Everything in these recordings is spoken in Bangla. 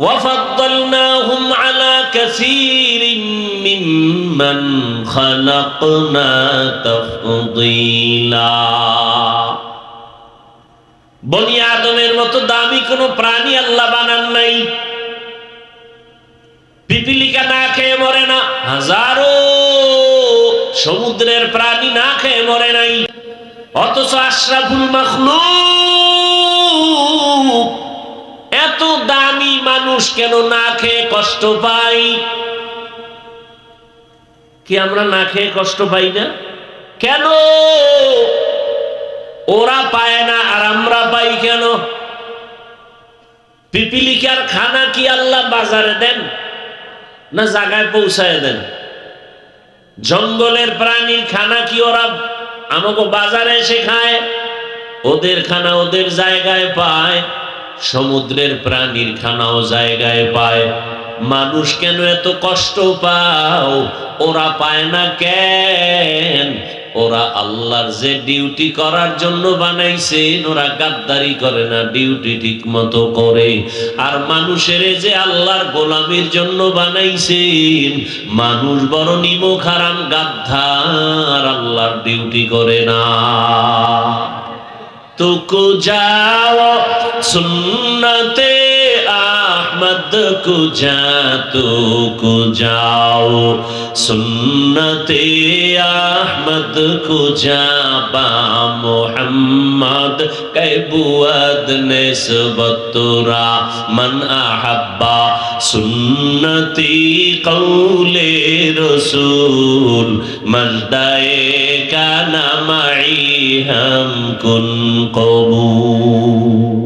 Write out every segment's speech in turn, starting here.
وفضلناهم على كثير ممن خلقنا تفضيلا। বনি আদমের মতো দামি কোনো প্রাণী আল্লাহ বানান নাই। পিপিলিকা না খেয়ে মরে না, হাজারো সমুদ্রের প্রাণী না খেয়ে মরে নাই, অথচ আশরাফুল মাখলুক এত দামি মানুষ কেন না খেয়ে কষ্ট পাই? কি আমরা না খেয়ে কষ্ট পাই না? কেন ওরা পায় না আর আমরা পাই কেন? পিপিলিকার খানা কি আল্লাহ বাজারে দেন না জায়গায় পৌঁছায় দেন? জঙ্গলের প্রাণীর খানা কি ওরা আমাকে বাজারে এসে খায়? ওদের খানা ওদের জায়গায় পায়, সমুদ্রের প্রাণীর খানাও জায়গায় পায়। মানুষ কেন এত কষ্ট পাও? ওরা পায় না কেন? ওরা আল্লাহর যে ডিউটি করার জন্য বানাইছেন ওরা গাদ্দারি করে না, ডিউটি ঠিক মতো করে। আর মানুষের যে আল্লাহর গোলামির জন্য বানাইছেন, মানুষ বড় নিমক হারাম গাদ্দার, আল্লাহর ডিউটি করে না। तुको जाओ सुन्नते अहमद को जा, तुको जाओ सुन्नते अहमद को जा, बा मोहम्मद कैबुअद निस्बतुरा मन अहब्बा सुन्नती कौले रसूल मजदाए का नामाई हम कुन কবুল।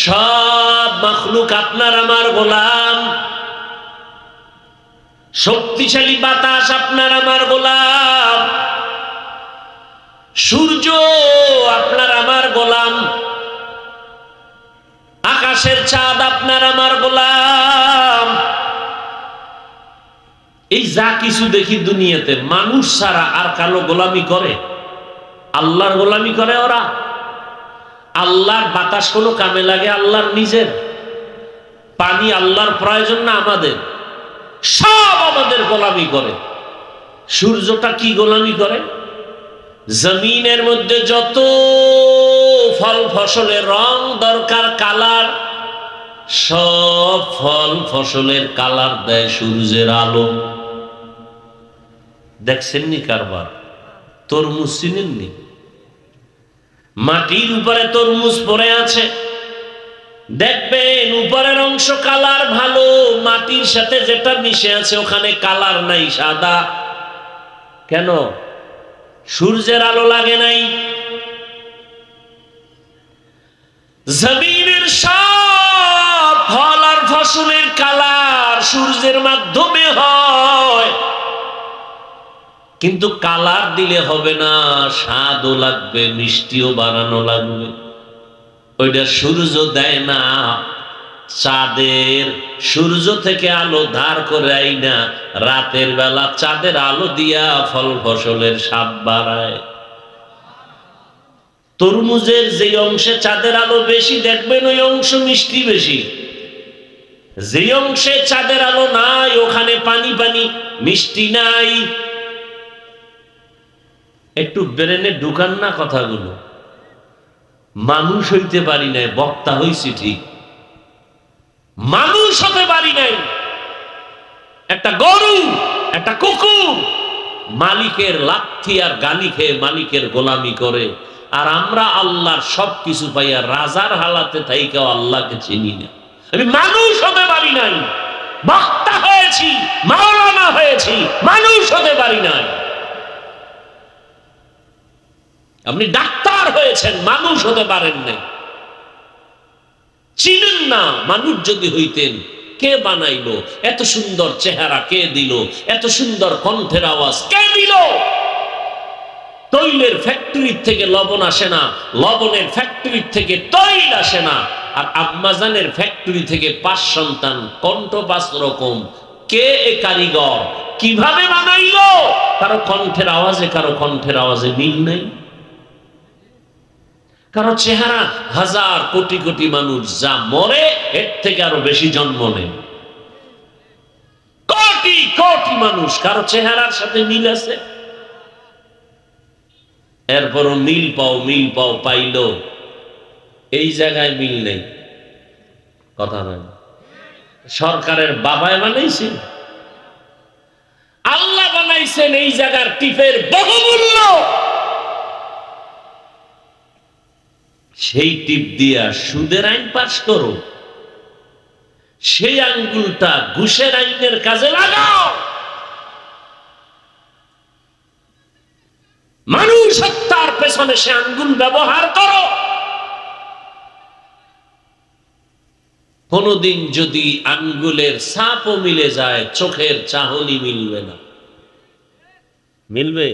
সব মাখলুক আপনার আমার গোলাম, শক্তিশালী বাতাস আপনার আমার গোলাম, সূর্য আপনার আমার গোলাম, আকাশের চাঁদ আপনার আমার গোলাম। এই যা কিছু দেখি দুনিয়াতে মানুষ ছাড়া আর কালো গোলামি করে? আল্লাহর গোলামি করে ওরা? আল্লাহর বাতাস কোনো কামে লাগে? আল্লাহর নিজের পানি আল্লাহর প্রয়োজন না আমাদের? সব আমাদের গোলামি করে। সূর্যটা কি গোলামি করে? জমিনের মধ্যে যত ফল ফসলের রং দরকার, কালার, সব ফল ফসলের কালার দেয় সূর্যের আলো। দেখছেননি কারবার? তরমুজ চিনেননি? মাটির উপরে তরমুজ পড়ে আছে, দেখবেন উপরের অংশ কালার ভালো, মাটির সাথে যেটা মিশে আছে ওখানে কালার নাই, সাদা। কেন? সূর্যের আলো লাগে নাই। জমিনের সব ফল আর ফসলের কালার সূর্যের মাধ্যমে হয়, কিন্তু কালার দিলে হবে না, স্বাদও লাগবে, মিষ্টিও বানানো লাগবে। ওইটা সূর্য দেয় না। চাঁদের সূর্য থেকে আলো ধার করে আইনা রাতের বেলা চাঁদের আলো দিয়া ফল ফসলের স্বাদ বাড়ায়। তরমুজের যে অংশে চাঁদের আলো বেশি দেখবেন ওই অংশ মিষ্টি বেশি, যে অংশে চাঁদের আলো নাই ওখানে পানি পানি, মিষ্টি নাই। একটু ব্রেনে ঢুকান না কথাগুলো। মানুষ হইতে পারি নাই, বক্তা হইছি ঠিক, মানুষ হতে পারি নাই। একটা গরু, একটা কুকুর মালিকের লাথি আর গালি খেয়ে মালিকের গোলামি করে, আর আমরা আল্লাহর সবকিছু পাইয়া রাজার হালাতে থাইকেও আল্লাহকে চিনি না। আমি মানুষ হতে পারি নাই, বক্তা হয়েছি, মাওলানা হয়েছি, মানুষ হতে পারি নাই। আপনি ডাক্তার হয়েছেন, মানুষ হতে পারেন নাই, চিনেন না। মানুষ যদি হইতেন, কে বানাইলো? এত সুন্দর চেহারা কে দিল? এত সুন্দর কণ্ঠের আওয়াজ কে দিল? তৈলের ফ্যাক্টরি থেকে লবণ আসে না, লবণের ফ্যাক্টরি থেকে তৈল আসে না, আর আম্মাজানের ফ্যাক্টরি থেকে 5 সন্তান, কণ্ঠ 5 রকম। কে এ কারিগর? কিভাবে বানাইলো? কারো কণ্ঠের আওয়াজে কারো কণ্ঠের আওয়াজে মিল নেই। কারো চেহারা হাজার কোটি কোটি মানুষ যা মরে এর থেকে আরো বেশি জন্ম নেয়, কোটি কোটি মানুষ কারো চেহারার সাথে মিল আছে, এরপরও মিল পাও পাইল এই জায়গায় মিল নেই। কথা নয়, সরকারের বাবায় বানাইছে, আল্লাহ বানাইছেন এই জায়গার টিপের বহুমূল্য, সেই টিপ দিয়া সুদের আইন পাস করো, সেই আঙ্গুলটা ঘুষের আইনের কাজে লাগাও। মানুষ হত্যার পেছনে সে আঙ্গুল ব্যবহার করো। কোনদিন যদি আঙ্গুলের ছাপও মিলে যায়, চোখের চাহনি মিলবে না। মিলবে?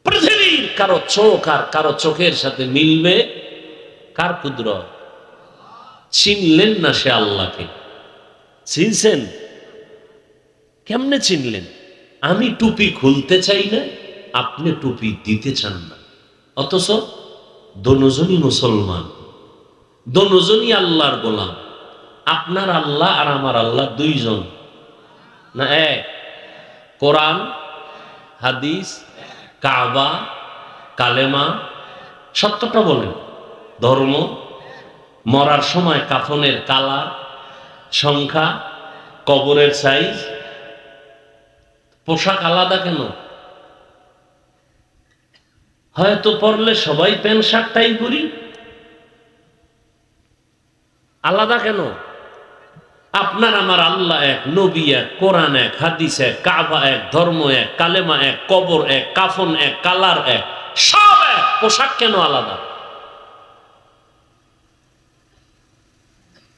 পৃথিবীর কারো চোখ আর কারো চোখের সাথে মিলবে কার কুদরত? চিনলেন না সে আল্লাহকে। চিনছেন? কেমনে চিনলেন? আমি টুপি খুলতে চাই না, আপনি টুপি দিতে চান না, অথচ দোনোজনই মুসলমান, দোনোজনই আল্লাহর গোলাম। আপনার আল্লাহ আর আমার আল্লাহ দুইজন না এক? কোরআন, হাদিস, কাবা, কালেমা, সত্যটা বলেন। ধর্ম, মরার সময় কাফনের কালার, সংখ্যা, কবরের সাইজ, পোশাক আলাদা কেন? হয়তো পরলে সবাই প্যান্ট শার্ট টাই পরি, আলাদা কেন? আপনার আমার আল্লাহ এক, নবী এক, কোরআন এক, হাদিস এক, কাবা এক, ধর্ম এক, কালেমা এক, কবর এক, কাফন এক, কালার এক, সব এক, পোশাক কেন আলাদা?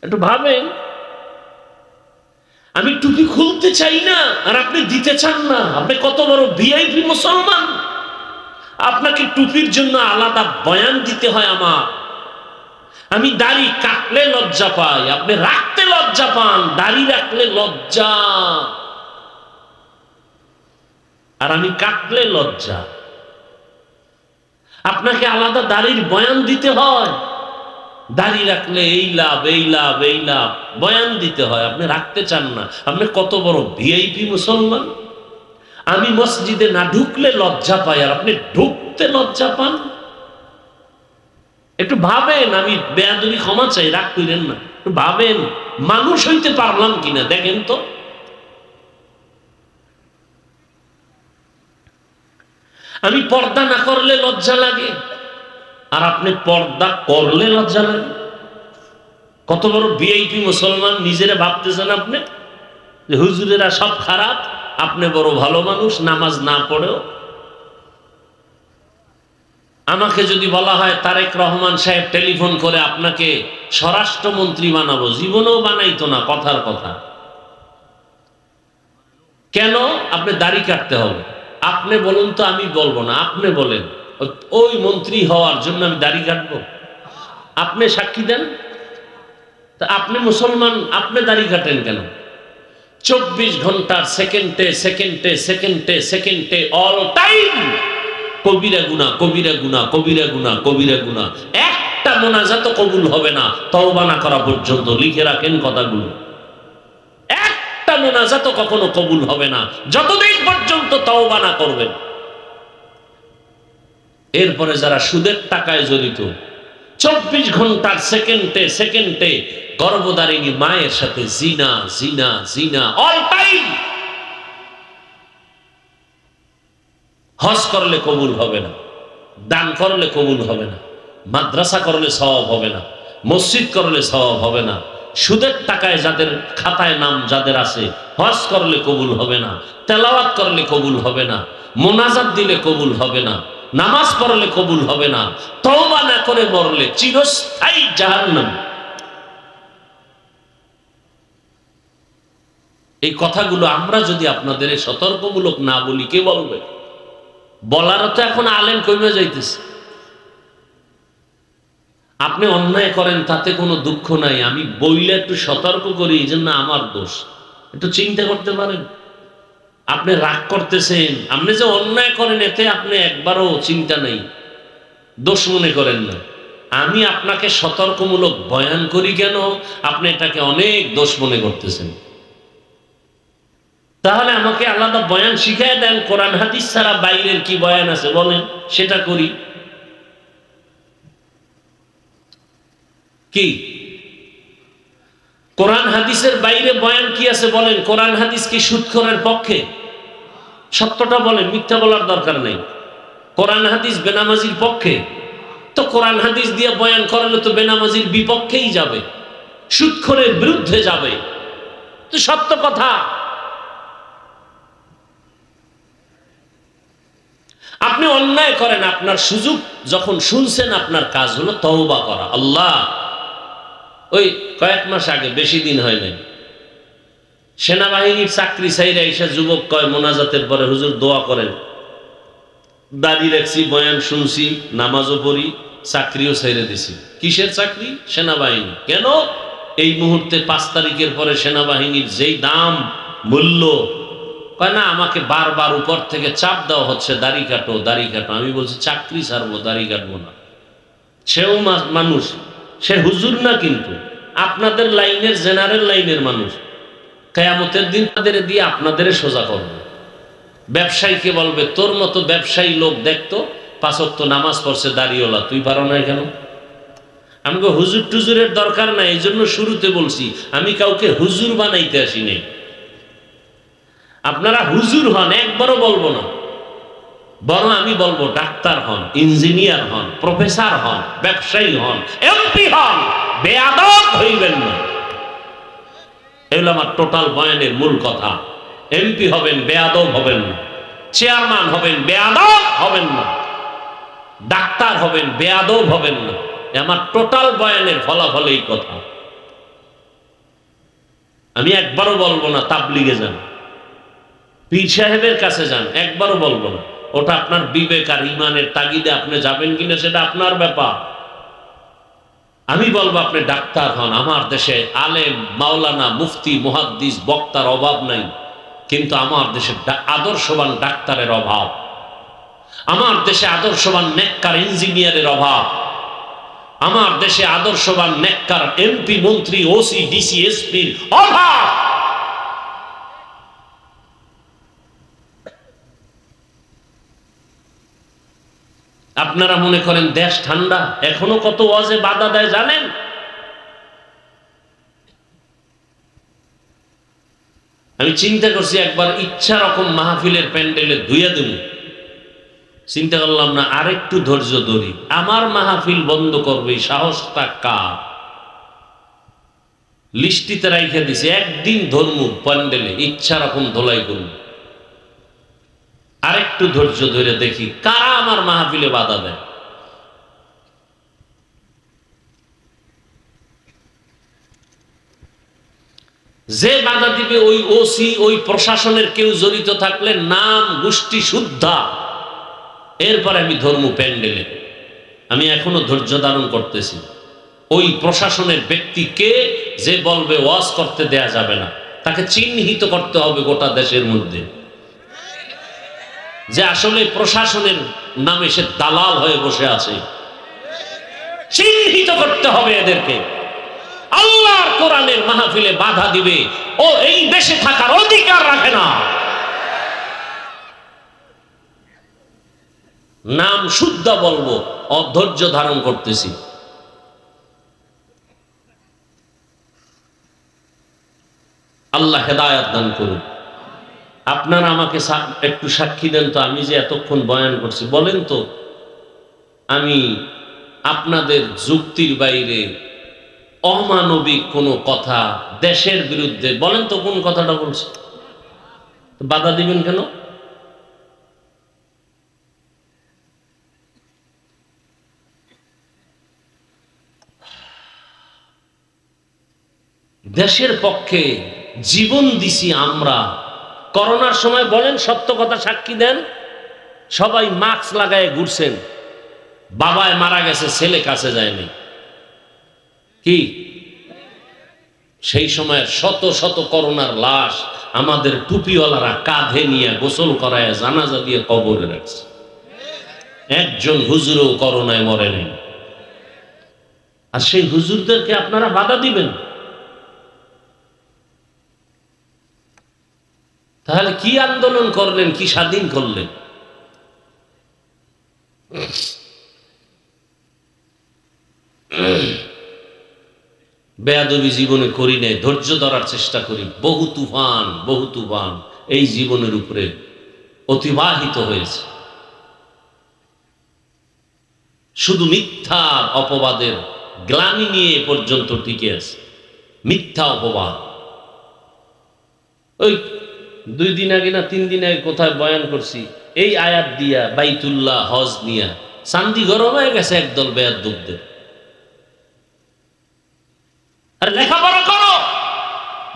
একটু ভাবেন। আমি টুপি খুলতে চাই না আর আপনি দিতে চান না, আপনি কত বড় ভিআইপি মুসলমান। আপনাকে টুপির জন্য আলাদা বয়ান দিতে হয় আমার। আমি দাড়ি কাটলে লজ্জা পাই, আপনি রাখতে লজ্জা পান, দাড়ি রাখলে লজ্জা, আর আমি কাটলে লজ্জা। আপনাকে আলাদা দাড়ির বয়ান দিতে হয়, দাড়ি রাখলে এই লাভ এই লাভ এই লাভ, বয়ান দিতে হয়, আপনি রাখতে চান না। আপনি কত বড় ভিআইপি মুসলমান। আমি মসজিদে না ঢুকলে লজ্জা পাই আর আপনি ঢুকতে লজ্জা পান। একটু ভাবেন, আমি বেয়াদবি ক্ষমা চাই, রাগ করেন না, একটু ভাবেন মানুষ হইতে পারলাম কিনা দেখেন তো। আমি পর্দা না করলে লজ্জা লাগে আর আপনি পর্দা করলে লজ্জা লাগে। কত বড় ভিআইপি মুসলমান নিজেরা ভাবতেছেন আপনি যে হুজুরেরা সব খারাপ, আপনি বড় ভালো মানুষ, নামাজ না পড়েও। আমাকে যদি বলা হয় তারেক রহমান সাহেব টেলিফোন করে আপনাকে স্বরাষ্ট্রমন্ত্রী বানাবো, জীবনেও বানাইতো না, কথার কথা। কেন? আপনি দাড়ি কাটতে হবে। আপনি বলুন তো, আমি বলবো না, আপনি বলেন ওই মন্ত্রী হওয়ার জন্য আমি দাড়ি কাটবো? আপনি সাক্ষী দেন। তা আপনি মুসলমান, আপনি দাড়ি কাটেন কেন? 24 ঘন্টার সেকেন্ডে সেকেন্ডে সেকেন্ডে সেকেন্ডে অল টাইম কবিরা গুনাহ, কবিরা গুনাহ, কবিরা গুনাহ, কবিরা গুনাহ। একটা মোনাজাত কবুল হবে না তওবা না করা পর্যন্ত। লিখে রাখেন কথাগুলো। একটা মোনাজাত কখনো কবুল হবে না যতদিন পর্যন্ত তওবা না করবেন। এরপরে যারা সুদের টাকায় জড়িত, 24 ঘন্টার সেকেন্ডে সেকেন্ডে গর্ভধারিণী মায়ের সাথে জিনা জিনা জিনা অল টাইম। হজ করলে কবুল হবে না, দান করলে কবুল হবে না, মাদ্রাসা করলে সওয়াব হবে না, মসজিদ করলে সওয়াব হবে না, সুদের টাকায় যাদের খাতায় নাম যাদের আছে হজ করলে কবুল হবে না, তেলাওয়াত করলে কবুল হবে না, মোনাজাত দিলে কবুল হবে না, নামাজ পড়লে কবুল হবে না, তওবা না করে মরলে চিরস্থায়ী জাহান্নাম। এই কথাগুলো আমরা যদি আপনাদের সতর্কমূলক না বলি কে বলবে? বলারও তো এখন আলেম কমে যাইতেছে। আপনি অন্যায় করেন তাতে কোনো দুঃখ নাই, আমি বইলে একটু সতর্ক করি, এই জন্য আমার দোষ। একটু চিন্তা করতে পারেন। আপনি রাগ করতেছেন, আপনি যে অন্যায় করেন এতে আপনি একবারও চিন্তা নেই, দোষ মনে করেন না। আমি আপনাকে সতর্কমূলক বয়ান করি কেন, আপনি এটাকে অনেক দোষ মনে করতেছেন। তাহলে আমাকে আলাদা বয়ান শিখায় দেন, কোরআন হাদিস ছাড়া বাইরের কি বয়ান আছে বলেন, সেটা করি। কি কোরআন হাদিসের বাইরে বয়ান কি আছে বলেন? কোরআন হাদিস কি সুদখোরের পক্ষে? সত্যটা বলেন, মিথ্যা বলার দরকার নেই। কোরআন হাদিস বেনামাজির পক্ষে? তো কোরআন হাদিস দিয়ে বয়ান করালে তো বেনামাজির বিপক্ষেই যাবে, সুদখোরের বিরুদ্ধে যাবে। তো সত্য কথা। আপনি অন্যায় করেন, আপনার সুযোগ যখন শুনছেন, আপনার কাজ হলো তওবা করা। আল্লাহ, ওই কয়েক মাস আগে, বেশি দিন হয় নাই, সেনাবাহিনীর চাকরি চাইরা এসে যুবক কয় মোনাজাতের পরে, হুজুর দোয়া করেন। দাড়ি রাখছি, বয়ান শুনছি, নামাজও পড়ি, চাকরিও ছেড়ে দিছি। কিসের চাকরি? সেনাবাহিনী। কেন? এই মুহূর্তে 5 তারিখের পরে সেনাবাহিনীর যেই দাম, মূল্য। কয় না, আমাকে বারবার উপর থেকে চাপ দেওয়া হচ্ছে, দাড়ি কাটো, দাড়ি কাটো। আমি বলছি চাকরি ছাড়বো, দাড়ি কাটবো না। সেও মানুষ, সে হুজুর না, কিন্তু আপনাদের লাইনের, জেনারেল লাইনের মানুষ। কিয়ামতের দিন তাদের দিয়ে আপনাদের সোজা করবে। ব্যবসায়ীকে বলবে, তোর মতো ব্যবসায়ী লোক দেখতো 5 ওয়াক্ত নামাজ পড়ছে, দাড়িওয়ালা, তুই পারো না কেন? আমি হুজুর টুজুরের দরকার নাই, এই জন্য শুরুতে বলছি আমি কাউকে হুজুর বানাইতে আসি নাই। আপনারা হুজুর হন, একবারও বলবো না, বরং আমি বলবো ডাক্তার হন, ইঞ্জিনিয়ার হন, প্রফেসর হন, ব্যবসায়ী হন, এমপি হন, বেয়াদব হইবেন না। এগুলো আমার টোটাল বয়ানের মূল কথা। এমপি হবেন, বেয়াদব হবেন না। চেয়ারম্যান হবেন, বেয়াদব হবেন না। ডাক্তার হবেন, বেয়াদব হবেন না। আমার টোটাল বয়ানের ফলাফল এই কথা। আমি একবারও বলবো না তাবলিগে যান, পীর সাহেবের কাছে যান, একবারও বলবো না। ওটা আপনার বিবেক আর ইমানের তাগিদে আপনি যাবেন কিনা সেটা আপনার ব্যাপার। আমি বলবো আপনি ডাক্তার হন। আমার দেশে আলেম, মাওলানা, মুফতি, মুহাদ্দিস, বক্তার অভাব নাই, কিন্তু আমার দেশে আদর্শবান ডাক্তারের অভাব। আমার দেশে আদর্শবান নেককার ইঞ্জিনিয়ারের অভাব। আমার দেশে আদর্শবান নেককার এমপি, মন্ত্রী, ওসি, ডিসি, এসপির অভাব। আপনারা মনে করেন দেশ ঠান্ডা, এখনো কত ওয়াজে বাধা দেয় জানেন? আমি চিন্তা করছি একবার ইচ্ছা রকম মাহফিলের প্যান্ডেলে ধুইয়া দেব। চিন্তা করলাম না, আরেকটু ধৈর্য ধরি। আমার মাহফিল বন্ধ করবে সাহসটা কার? লিস্টিতে রাইখা দিছে, একদিন ধর্ম প্যান্ডেলে ইচ্ছা রকম ধোলাই করব। আরেকটু ধৈর্য ধরে দেখি কারা আমার মাহফিলে বাধা দেয়। যে বাধা দিবে ওই ওসি, ওই প্রশাসনের কেউ জড়িত থাকলে নাম, গোষ্ঠী শুদ্ধা, এরপর আমি ধর্ম প্যান্ডেলে। আমি এখনো ধৈর্য ধারণ করতেছি। ওই প্রশাসনের ব্যক্তিকে যে বলবে ওয়াজ করতে দেয়া যাবে না, তাকে চিহ্নিত করতে হবে গোটা দেশের মধ্যে, যে আসলে প্রশাসনের নামে সে দালাল হয়ে বসে আছে। চিহ্নিত করতে হবে এদেরকে। আল্লাহর কোরআনের মাহফিলে বাধা দিবে, ও এই দেশে থাকার অধিকার রাখে না। নাম শুদ্ধ বলবো, অধৈর্য ধারণ করতেছি। আল্লাহ হেদায়েত দান করুন। আপনারা আমাকে একটু সাক্ষী দেন তো, আমি যে এতক্ষণ বয়ান করছি, বলেন তো আমি আপনাদের যুক্তির বাইরে অমানবিক কোনো কথা দেশের বিরুদ্ধে, বলেন তো কোন কথাটা বলছি? বাধা দিবেন কেন? দেশের পক্ষে জীবন দিছি আমরা। করোনার সময় বলেন, সত্য কথা সাক্ষী দেন, সবাই মাস্ক লাগায় ঘুরছেন। বাবায় মারা গেছে, ছেলে কাছে যায়নি। কি সেই সময় শত শত করোনার লাশ আমাদের টুপিওয়ালারা কাঁধে নিয়ে গোসল করায় জানাজা দিয়ে কবরে রাখছে। একজন হুজুরও করোনায় মরে নাই। আর সেই হুজুরদেরকে আপনারা বাধা দিবেন? তাহলে কি আন্দোলন করলেন, কি স্বাধীন করলেন? বেয়াদবি জীবনে করি নাই, ধৈর্য ধরার চেষ্টা করি। বহু তুফান এই জীবনের উপরে অতিবাহিত হয়েছে, শুধু মিথ্যা অপবাদের গ্লানি নিয়ে এ পর্যন্ত টিকে আছে। মিথ্যা অপবাদ। ওই 2 দিন আগে না 3 দিন আগে কোথায় বয়ান করছি, এই আয়াত দিয়া বাইতুল্লাহ হজ নিয়া চান্দি গরম হয়ে গেছে একদল বেয়াদবদের। আর লেখাপড়া করো,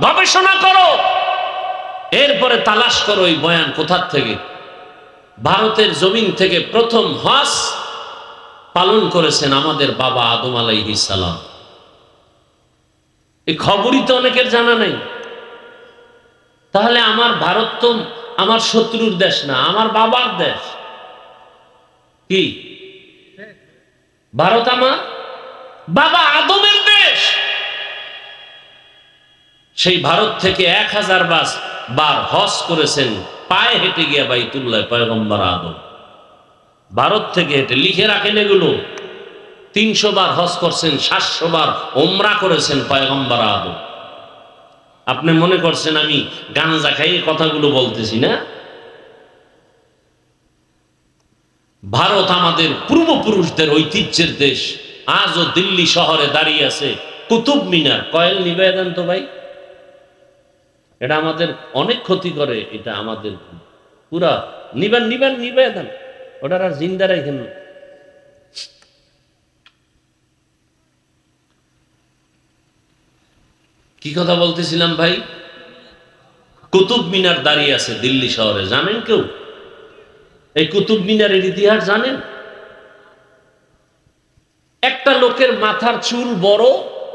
গবেষণা করো, এরপরে তালাশ করো এই বয়ান কোথার থেকে। ভারতের জমিন থেকে প্রথম হজ পালন করেছেন আমাদের বাবা আদম আলাইহিস সালাম। এই খবরই তো অনেকের জানা নাই। তাহলে আমার ভারত তো আমার শত্রুর দেশ না, আমার বাবার দেশ। কি ভারত আমার বাবা আদমের দেশ। সেই ভারত থেকে 1000 বার হজ করেছেন পায়ে হেঁটে গিয়া বাইতুল্লাহ পয়গম্বর আদম। ভারত থেকে হেঁটে, লিখে রাখেন এগুলো। 300 বার হজ করছেন, 700 বার ওমরা করেছেন পয়গম্বর আদম। আপনি মনে করছেন আমি গাঁজা খাইয়ে কথাগুলো বলতেছি না? ভারত আমাদের পূর্বপুরুষদের ঐতিহ্যের দেশ। আজও দিল্লি শহরে দাঁড়িয়ে আছে কুতুব মিনার। কয়েল নিবেদন তো ভাই, এটা আমাদের অনেক ক্ষতি করে। এটা আমাদের পুরা নিবেদন, ওটার আর জিন্দা রাখেন। কি কথা বলতেছিলাম ভাই? কুতুব মিনার দাঁড়িয়ে আছে দিল্লি শহরে, জানেন কেউ এই কুতুব মিনারের ইতিহাস জানেন? একটা লোকের মাথার চুল বড়,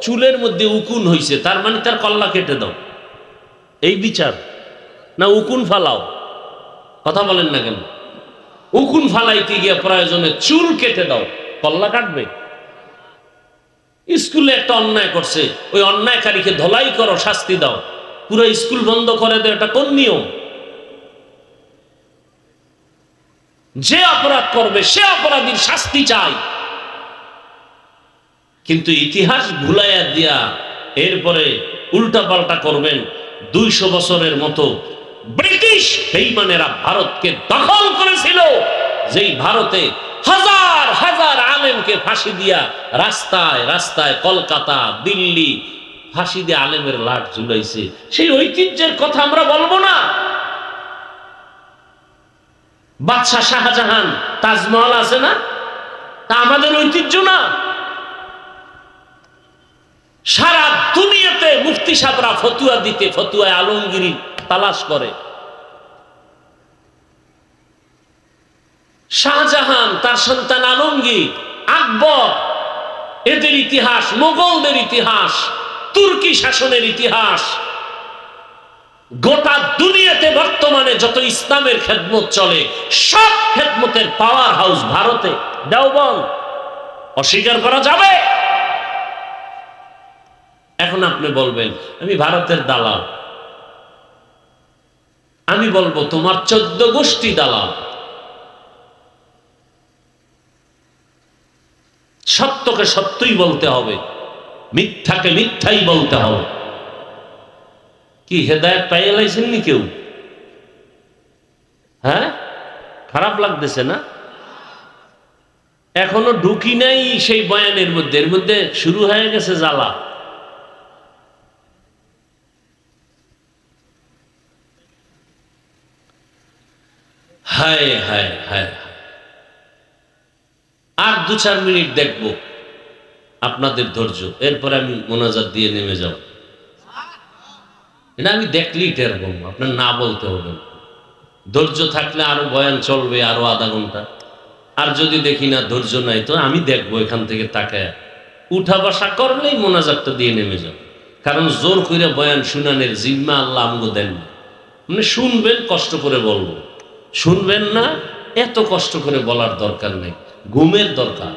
চুলের মধ্যে উকুন হইছে, তার মানে তার কল্লা কেটে দাও। এই বিচার না উকুন ফালাও? কথা বলেন না কেন? উকুন ফালাইতে গিয়া প্রয়োজনে চুল কেটে দাও, কল্লা কাটবে? স্কুলে একটা অন্যায় করছে, ওই অন্যায়কারীকে ধলাই করো, শাস্তি দাও। পুরো স্কুল বন্ধ করে দেয়, এটা কোন নিয়ম? যে অপরাধ করবে সে অপরাধীর শাস্তি চাই। কিন্তু ইতিহাস ভুলাইয়া দিয়া এরপরে উল্টা পাল্টা করবেন। 200 বছরের মতো ব্রিটিশ বেঈমানেরা ভারতকে দখল করেছিল, যেই ভারতে হাজার হাজার আলেমকে ফাঁসি দিয়া রাস্তায় রাস্তায়, কলকাতা, দিল্লি ফাঁসি দিয়ে আলেমের লাশ ঝুলাইছে। সেই ঐতিহ্যের কথা আমরা বলবো না? বাদশাহ শাহজাহান তাজমহল আছে না, তা আমাদের ঐতিহ্য না? সারা দুনিয়াতে মুফতি সাহেবরা ফতুয়া দিতে, ফতুয়ায় আলমগীরি তালাশ করে। শাহজাহান, তার সন্তান আলমগীর, আকবর, এদের ইতিহাস, মোগলদের ইতিহাস, তুর্কি শাসনের ইতিহাস, গোটা দুনিয়াতে বর্তমানে যত ইসলামের খেদমত চলে সব খেদমতের পাওয়ার হাউস ভারতে, দেওবন্দ। অস্বীকার করা যাবে? এখন আপনি বলবেন আমি ভারতের দালাল। আমি বলবো তোমার 14 গোষ্ঠী দালাল। সত্যকে সত্যই বলতে হবে, মিথ্যাকে মিথ্যাই বলতে হবে। কি হেদায়েত পাইয়ে লাইছেন নি কেউ? হ্যাঁ, খারাপ লাগতেছে না? এখনো ঢুকি নাই সেই বয়ানের মধ্যে, এর মধ্যে শুরু হয়ে গেছে জ্বালা। হায় হায় হায়। আর 2-4 মিনিট দেখব আপনাদের ধৈর্য, এরপরে আমি মোনাজাত দিয়ে নেমে যাব। এটা আমি দেখলেই টের পাবো, আপনার না বলতে হবে। ধৈর্য থাকলে আরো বয়ান চলবে, আরো আধা ঘন্টা। আর যদি দেখি না ধৈর্য নাই, তো আমি দেখবো এখান থেকে তাকায়। উঠা বসা করলেই মোনাজাতটা দিয়ে নেমে যাব। কারণ জোর করে বয়ান শুনানের জিম্মা আল্লাহ আমগো দেন না। মানে শুনবেন, কষ্ট করে বলবো, শুনবেন না, এত কষ্ট করে বলার দরকার নেই, ঘুমের দরকার।